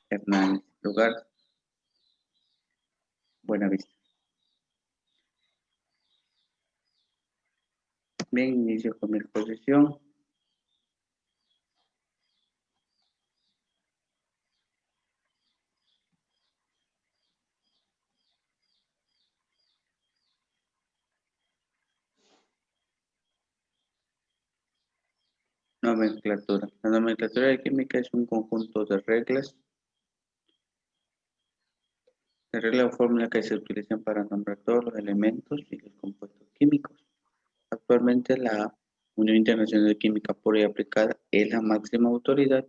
Hernández. Lugar, Buenavista. Bien, inicio con mi exposición. Nomenclatura. La nomenclatura de química es un conjunto de reglas o fórmulas que se utilizan para nombrar todos los elementos y los compuestos químicos. Actualmente la Unión Internacional de Química Pura y Aplicada es la máxima autoridad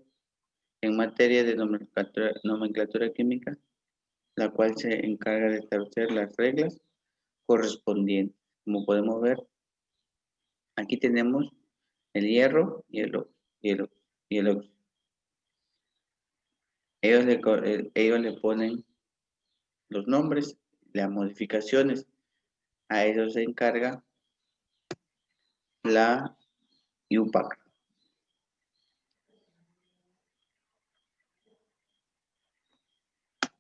en materia de nomenclatura química, la cual se encarga de establecer las reglas correspondientes. Como podemos ver, aquí tenemos el hierro y el óxido. Ellos le ponen los nombres, las modificaciones. A eso se encarga la IUPAC.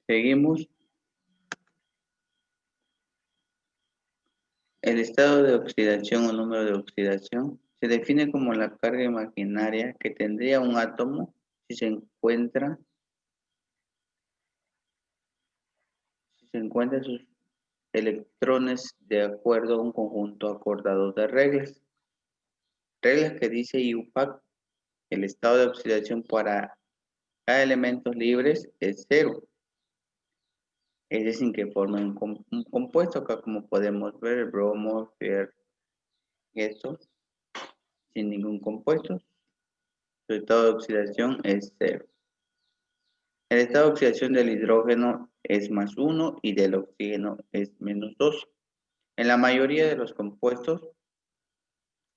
Seguimos. El estado de oxidación o número de oxidación se define como la carga imaginaria que tendría un átomo si se encuentran sus electrones de acuerdo a un conjunto acordado de reglas. Reglas que dice IUPAC, el estado de oxidación para cada elementos libres es 0. Es decir, que forman un compuesto, acá como podemos ver, el bromo, fierro, esto, sin ningún compuesto, su estado de oxidación es 0. El estado de oxidación del hidrógeno es +1 y del oxígeno es -2. En la mayoría de los compuestos,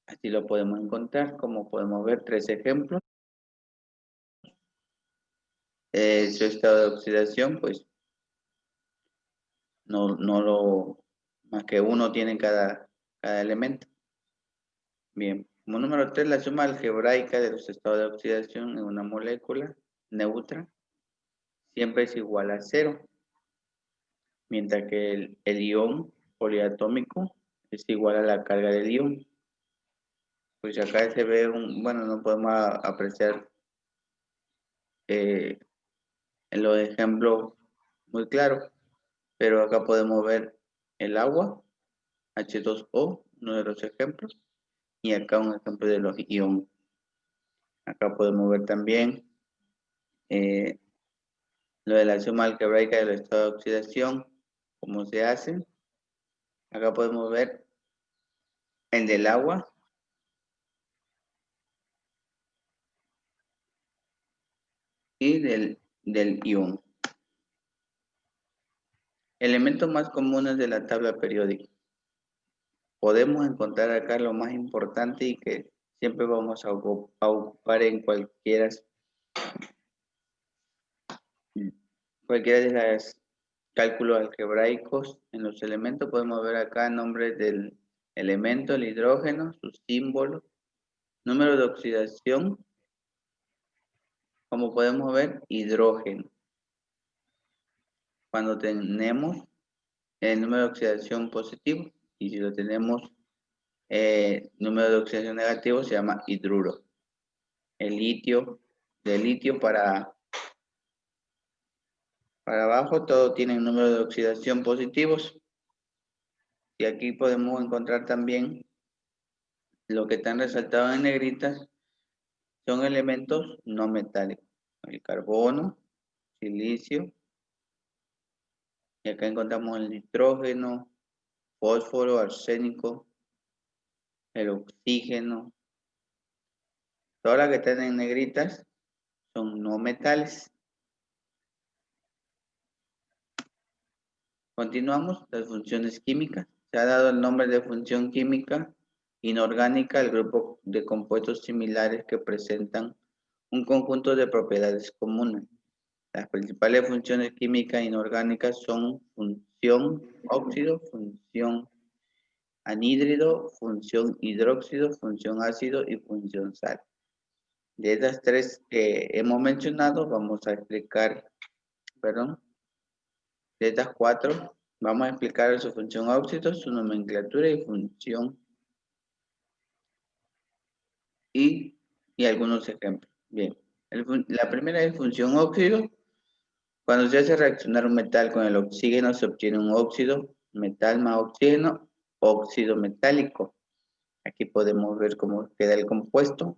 así lo podemos encontrar, como podemos ver 3 ejemplos. Su estado de oxidación, pues, más que 1 tiene cada elemento. Bien, como número 3, la suma algebraica de los estados de oxidación en una molécula neutra siempre es igual a 0, mientras que el ion poliatómico es igual a la carga del ion. Pues acá se ve bueno, no podemos apreciar en los ejemplos muy claros, pero acá podemos ver el agua, H2O, uno de los ejemplos, y acá un ejemplo de los iones. Acá podemos ver también lo de la suma algebraica del estado de oxidación, cómo se hace. Acá podemos ver el del agua y del ion. Elementos más comunes de la tabla periódica. Podemos encontrar acá lo más importante y que siempre vamos a ocupar en cualquiera de las cálculos algebraicos. En los elementos podemos ver acá nombres del elemento, el hidrógeno, sus símbolos, número de oxidación, como podemos ver, hidrógeno. Cuando tenemos el número de oxidación positivo, y si lo tenemos número de oxidación negativo, se llama hidruro. El litio, de litio para abajo, todo tiene un número de oxidación positivos. Y aquí podemos encontrar también lo que están resaltados en negritas, son elementos no metálicos. El carbono, silicio, y acá encontramos el nitrógeno, fósforo, arsénico, el oxígeno. Todas las que están en negritas son no metales. Continuamos, las funciones químicas. Se ha dado el nombre de función química inorgánica al grupo de compuestos similares que presentan un conjunto de propiedades comunes. Las principales funciones químicas inorgánicas son función óxido, función anhídrido, función hidróxido, función ácido y función sal. De estas 3 que hemos mencionado, vamos a explicar perdón. De estas 4, vamos a explicar su función óxido, su nomenclatura y función y algunos ejemplos. Bien, la primera es función óxido. Cuando se hace reaccionar un metal con el oxígeno, se obtiene un óxido, metal más oxígeno, óxido metálico. Aquí podemos ver cómo queda el compuesto.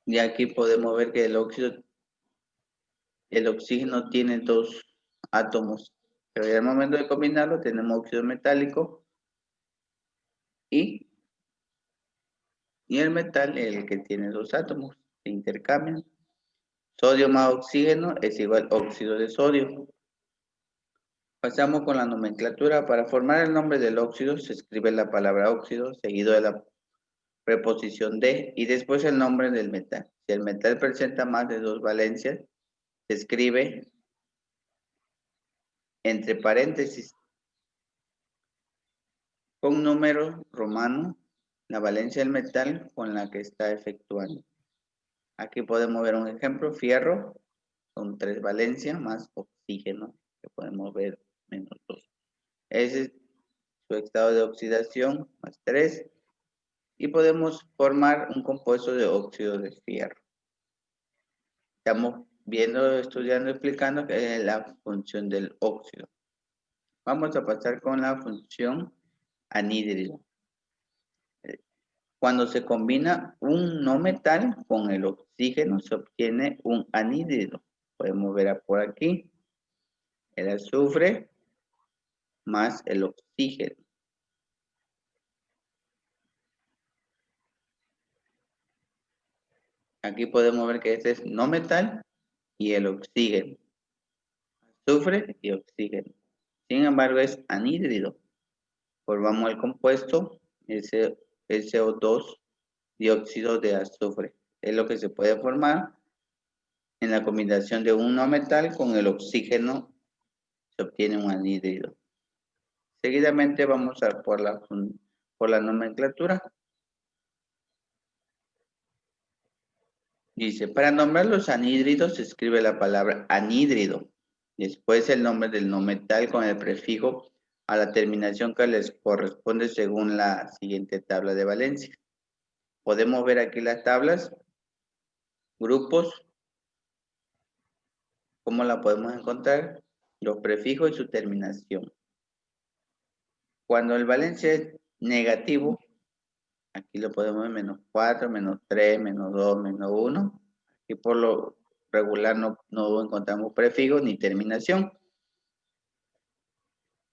Y aquí podemos ver que el oxígeno tiene 2 átomos. Pero ya al momento de combinarlo tenemos óxido metálico y el metal es el que tiene 2 átomos. Se intercambian. Sodio más oxígeno es igual a óxido de sodio. Pasamos con la nomenclatura. Para formar el nombre del óxido se escribe la palabra óxido seguido de la preposición de y después el nombre del metal. Si el metal presenta más de 2 valencias, se escribe entre paréntesis con número romano la valencia del metal con la que está efectuando. Aquí podemos ver un ejemplo, fierro, son 3 valencias más oxígeno, que podemos ver menos 2. Ese es su estado de oxidación, más 3. Y podemos formar un compuesto de óxido de fierro. Estamos viendo, estudiando, explicando qué es la función del óxido. Vamos a pasar con la función anhídrido. Cuando se combina un no metal con el oxígeno, se obtiene un anhídrido. Podemos ver por aquí el azufre más el oxígeno. Aquí podemos ver que este es no metal y el oxígeno. Azufre y oxígeno. Sin embargo, es anhídrido. Formamos el compuesto SO2 dióxido de azufre. Es lo que se puede formar en la combinación de un no metal con el oxígeno. Se obtiene un anhídrido. Seguidamente vamos a por la nomenclatura. Dice, para nombrar los anhídridos se escribe la palabra anhídrido. Después el nombre del no metal con el prefijo a la terminación que les corresponde según la siguiente tabla de valencia. Podemos ver aquí las tablas, grupos, cómo la podemos encontrar, los prefijos y su terminación. Cuando el valencia es negativo, aquí lo podemos ver menos 4, menos 3, menos 2, menos 1. Aquí por lo regular no encontramos prefijos ni terminación.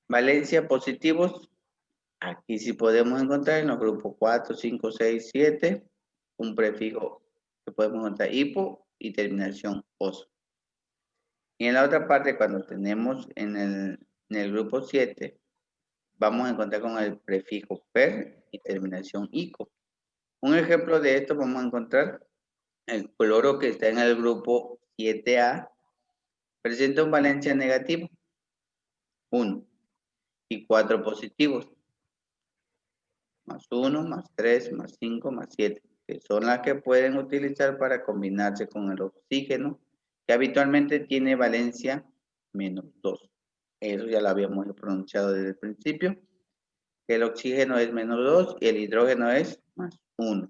Valencia positivos, aquí sí podemos encontrar en los grupos 4, 5, 6, 7, un prefijo que podemos encontrar hipo y terminación oso. Y en la otra parte, cuando tenemos en el grupo 7, vamos a encontrar con el prefijo per y terminación ico. Un ejemplo de esto vamos a encontrar el cloro que está en el grupo 7A, presenta un valencia negativo, 1, y 4 positivos, más 1, más 3, más 5, más 7, que son las que pueden utilizar para combinarse con el oxígeno, que habitualmente tiene valencia menos 2. Eso ya lo habíamos pronunciado desde el principio, que el oxígeno es menos 2 y el hidrógeno es más 1.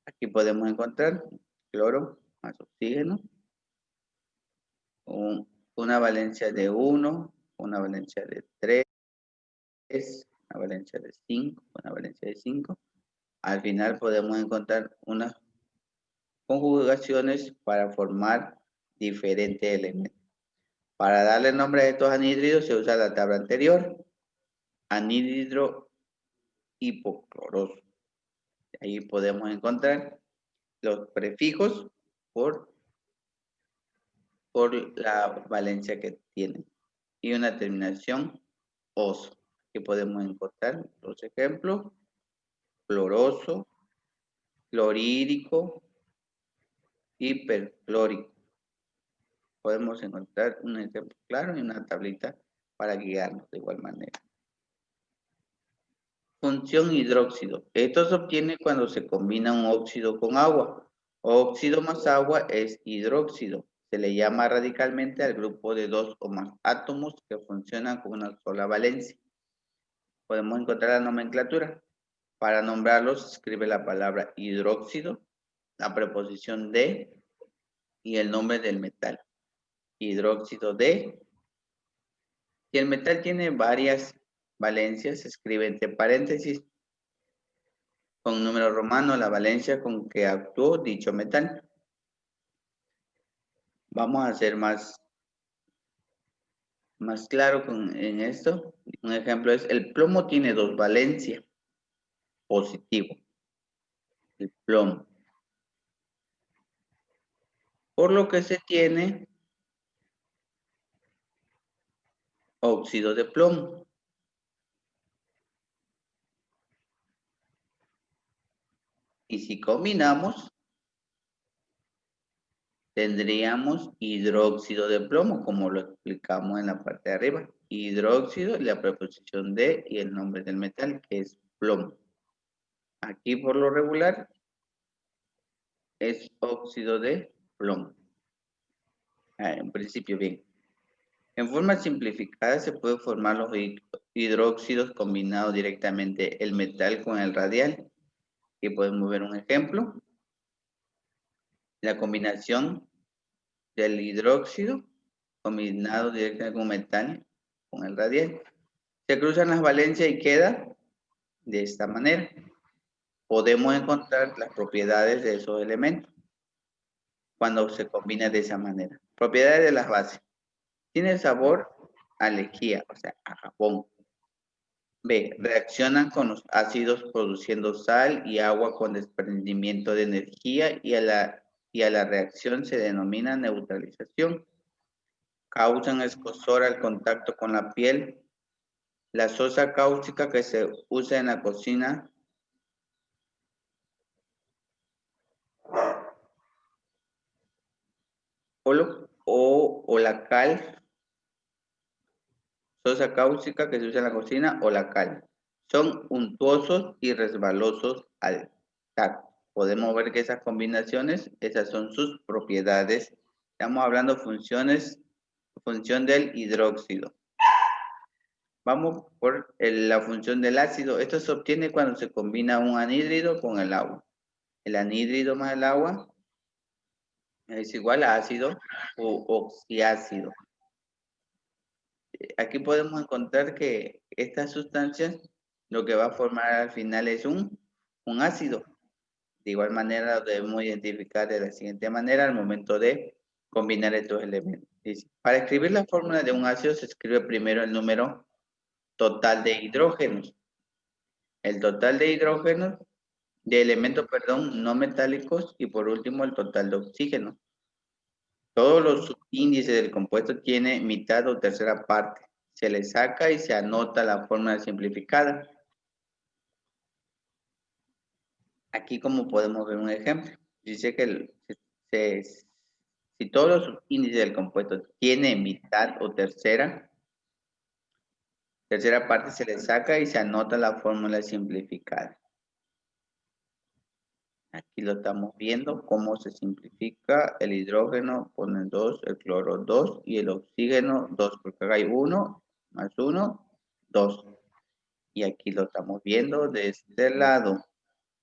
Aquí podemos encontrar cloro más oxígeno, una valencia de 1, una valencia de 3, una valencia de 5, una valencia de 5. Al final podemos encontrar unas conjugaciones para formar diferentes elementos. Para darle nombre a estos anhídridos se usa la tabla anterior, anhídrido hipocloroso. Ahí podemos encontrar los prefijos por la valencia que tienen y una terminación oso. Aquí podemos encontrar los ejemplos, cloroso, clorhídrico, hiperclórico. Podemos encontrar un ejemplo claro y una tablita para guiarnos de igual manera. Función hidróxido. Esto se obtiene cuando se combina un óxido con agua. Óxido más agua es hidróxido. Se le llama radicalmente al grupo de 2 o más átomos que funcionan con una sola valencia. Podemos encontrar la nomenclatura. Para nombrarlos, se escribe la palabra hidróxido, la preposición de y el nombre del metal. Hidróxido de. Si el metal tiene varias valencias, se escribe entre paréntesis con número romano la valencia con que actuó dicho metal. Vamos a ser más claro en esto. Un ejemplo es, el plomo tiene 2 valencias, positivo, el plomo. Por lo que se tiene óxido de plomo. Y si combinamos, tendríamos hidróxido de plomo, como lo explicamos en la parte de arriba. Hidróxido, la preposición de y el nombre del metal, que es plomo. Aquí por lo regular es óxido de plomo. En principio, bien. En forma simplificada se puede formar los hidróxidos combinados directamente el metal con el radial. Aquí podemos ver un ejemplo. La combinación del hidróxido combinado directamente con metal con el radial. Se cruzan las valencias y queda de esta manera. Podemos encontrar las propiedades de esos elementos cuando se combina de esa manera. Propiedades de las bases. Tiene sabor a lejía, o sea, a jabón. B. Reaccionan con los ácidos produciendo sal y agua con desprendimiento de energía y a la reacción se denomina neutralización. Causan escozor al contacto con la piel. La sosa cáustica que se usa en la cocina o la cal, sosa cáustica que se usa en la cocina o la cal. Son untuosos y resbalosos al tacto. Podemos ver que esas combinaciones, esas son sus propiedades. Estamos hablando función del hidróxido. Vamos por la función del ácido. Esto se obtiene cuando se combina un anhídrido con el agua. El anhídrido más el agua es igual a ácido o oxiácido. Aquí podemos encontrar que estas sustancias lo que va a formar al final es un ácido. De igual manera lo debemos identificar de la siguiente manera al momento de combinar estos elementos. Dice, para escribir la fórmula de un ácido se escribe primero el número total de hidrógenos. El total de hidrógenos, de elementos, perdón, no metálicos y por último el total de oxígeno. Todos los subíndices del compuesto tienen mitad o tercera parte. Se le saca y se anota la fórmula simplificada. Aquí como podemos ver un ejemplo. Dice que si todos los subíndices del compuesto tienen mitad o tercera parte, se le saca y se anota la fórmula simplificada. Aquí lo estamos viendo cómo se simplifica el hidrógeno, ponen 2, el cloro 2 y el oxígeno 2, porque acá hay 1 más 1, 2. Y aquí lo estamos viendo de este lado.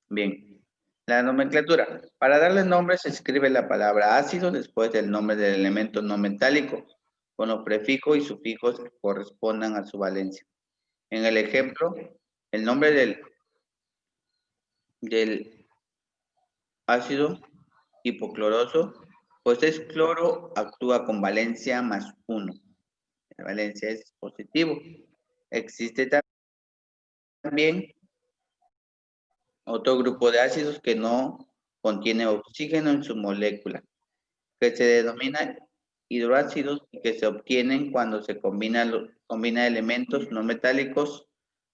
Bien, la nomenclatura. Para darle nombre se escribe la palabra ácido después del nombre del elemento no metálico, con los prefijos y sufijos que correspondan a su valencia. En el ejemplo, el nombre del ácido hipocloroso, pues es cloro, actúa con valencia más 1. La valencia es positivo. Existe también otro grupo de ácidos que no contiene oxígeno en su molécula, que se denomina hidroácidos y que se obtienen cuando se combina elementos no metálicos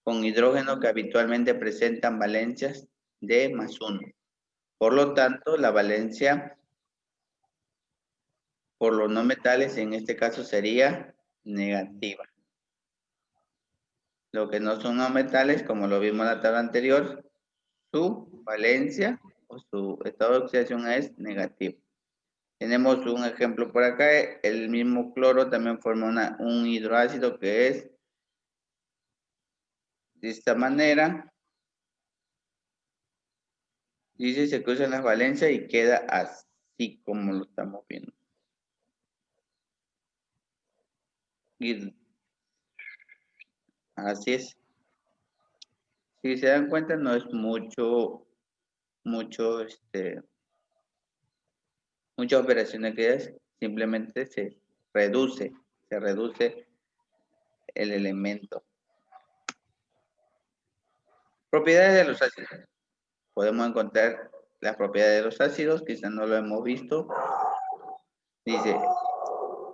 con hidrógeno que habitualmente presentan valencias de más 1. Por lo tanto, la valencia por los no metales en este caso sería negativa. Lo que no son no metales, como lo vimos en la tabla anterior, su valencia su estado de oxidación es negativo. Tenemos un ejemplo por acá, el mismo cloro también forma un hidroácido que es de esta manera. Dice, se cruzan las valencias y queda así como lo estamos viendo. Y así es. Si se dan cuenta, no es muchas operaciones que es, simplemente se reduce el elemento. Propiedades de los ácidos. Podemos encontrar las propiedades de los ácidos, quizás no lo hemos visto. Dice,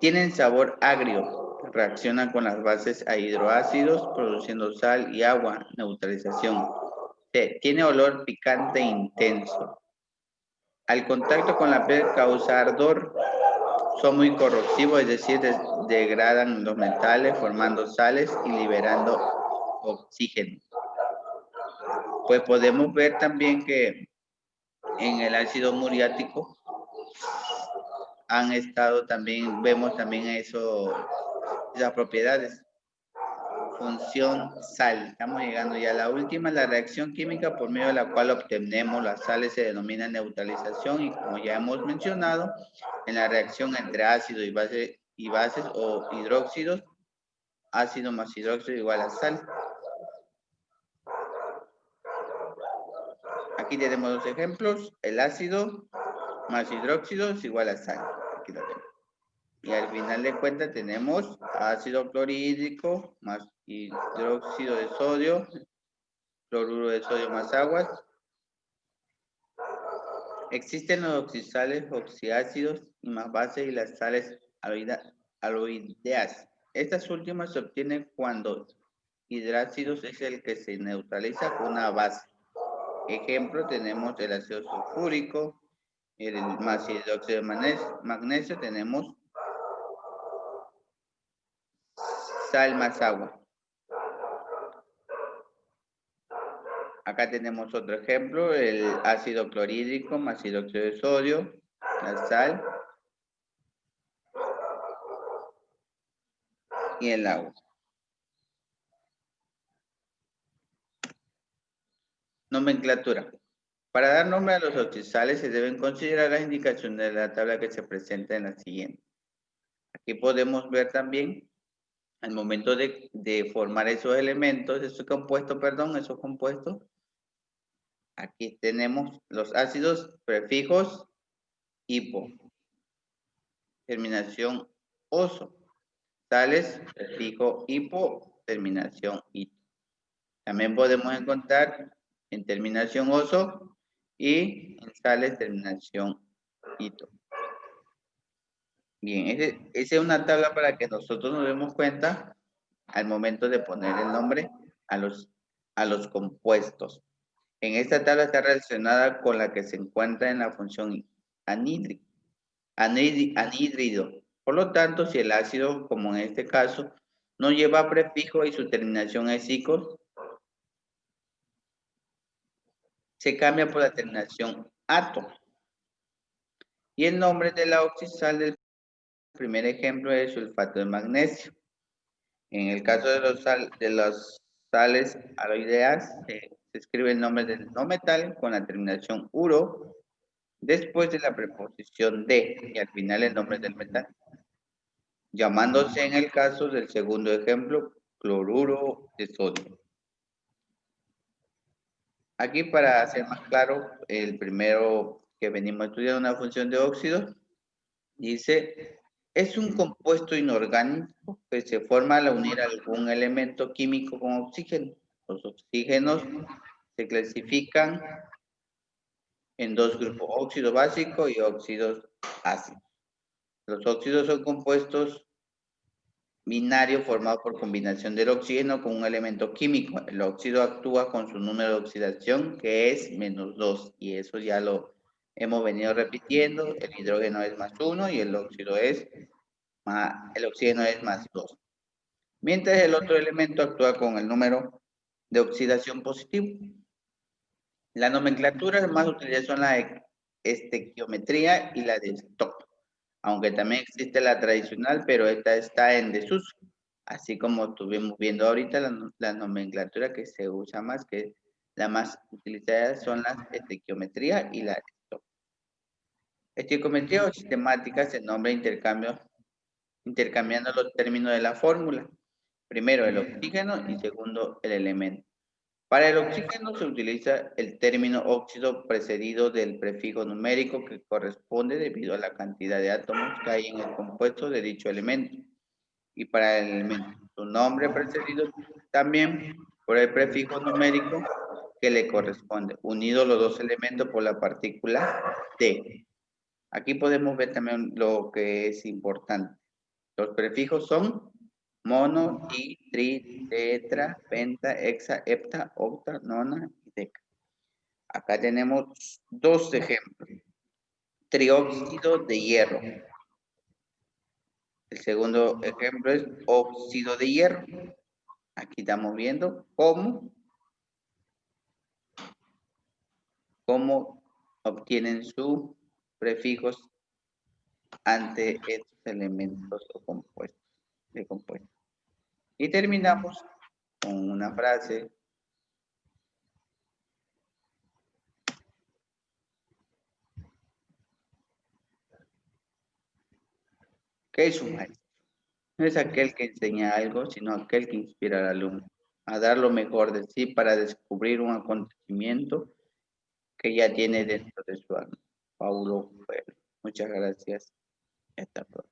tienen sabor agrio, reaccionan con las bases a hidroácidos, produciendo sal y agua, neutralización. C, tiene olor picante e intenso. Al contacto con la piel causa ardor, son muy corrosivos, es decir, degradan los metales formando sales y liberando oxígeno. Pues podemos ver también que en el ácido muriático han estado también, vemos también esas propiedades. Función sal. Estamos llegando ya a la última, la reacción química por medio de la cual obtenemos las sales se denomina neutralización y como ya hemos mencionado, en la reacción entre ácido y bases o hidróxidos, ácido más hidróxido igual a sal. Aquí tenemos dos ejemplos, el ácido más hidróxido es igual a sal. Aquí lo tenemos. Y al final de cuentas tenemos ácido clorhídrico más hidróxido de sodio, cloruro de sodio más aguas. Existen los oxisales, oxiácidos y más bases y las sales aloideas. Estas últimas se obtienen cuando hidrácidos es el que se neutraliza con una base. Ejemplo, tenemos el ácido sulfúrico, el más hidróxido de magnesio, tenemos sal más agua. Acá tenemos otro ejemplo, el ácido clorhídrico más hidróxido de sodio, la sal y el agua. Nomenclatura. Para dar nombre a los oxisales se deben considerar las indicaciones de la tabla que se presenta en la siguiente. Aquí podemos ver también al momento de formar esos elementos, esos compuestos. Aquí tenemos los ácidos prefijos hipo, terminación oso. Sales prefijo hipo, terminación ito. También podemos encontrar en terminación oso y en sales terminación ito. Bien, esa es una tabla para que nosotros nos demos cuenta al momento de poner el nombre a los compuestos. En esta tabla está relacionada con la que se encuentra en la función anhídrido. Por lo tanto, si el ácido, como en este caso, no lleva prefijo y su terminación es ico, se cambia por la terminación ato. Y el nombre de la oxisal del primer ejemplo es sulfato de magnesio. En el caso de los sales aloideas, se escribe el nombre del no metal con la terminación uro, después de la preposición de, y al final el nombre del metal, llamándose en el caso del segundo ejemplo, cloruro de sodio. Aquí para hacer más claro, el primero que venimos estudiando, una función de óxido, dice, es un compuesto inorgánico que se forma al unir algún elemento químico con oxígeno. Los oxígenos se clasifican en dos grupos, óxido básico y óxidos ácidos. Los óxidos son compuestos binarios formados por combinación del oxígeno con un elemento químico. El óxido actúa con su número de oxidación, que es -2, y eso ya lo hemos venido repitiendo. El hidrógeno es +1 y el oxígeno es +2. Mientras el otro elemento actúa con el número de oxidación positivo. La nomenclatura más utilizada son la estequiometría y la de Stock, aunque también existe la tradicional, pero esta está en desuso, así como estuvimos viendo ahorita la nomenclatura que se usa más, que la más utilizada son las estequiometría y la de Stock. Estequiometría o sistemática se nombra intercambiando los términos de la fórmula. Primero el oxígeno y segundo el elemento. Para el oxígeno se utiliza el término óxido precedido del prefijo numérico que corresponde debido a la cantidad de átomos que hay en el compuesto de dicho elemento. Y para el elemento, su nombre precedido también por el prefijo numérico que le corresponde, unidos los dos elementos por la partícula D. Aquí podemos ver también lo que es importante. Los prefijos son mono, di, tri, tetra, penta, hexa, hepta, octa, nona y deca. Acá tenemos dos ejemplos. Trióxido de hierro. El segundo ejemplo es óxido de hierro. Aquí estamos viendo cómo obtienen sus prefijos ante estos elementos o compuestos. Y terminamos con una frase. ¿Qué es un maestro? No es aquel que enseña algo, sino aquel que inspira al alumno a dar lo mejor de sí para descubrir un acontecimiento que ya tiene dentro de su alma. Paulo Coelho. Muchas gracias. Hasta pronto.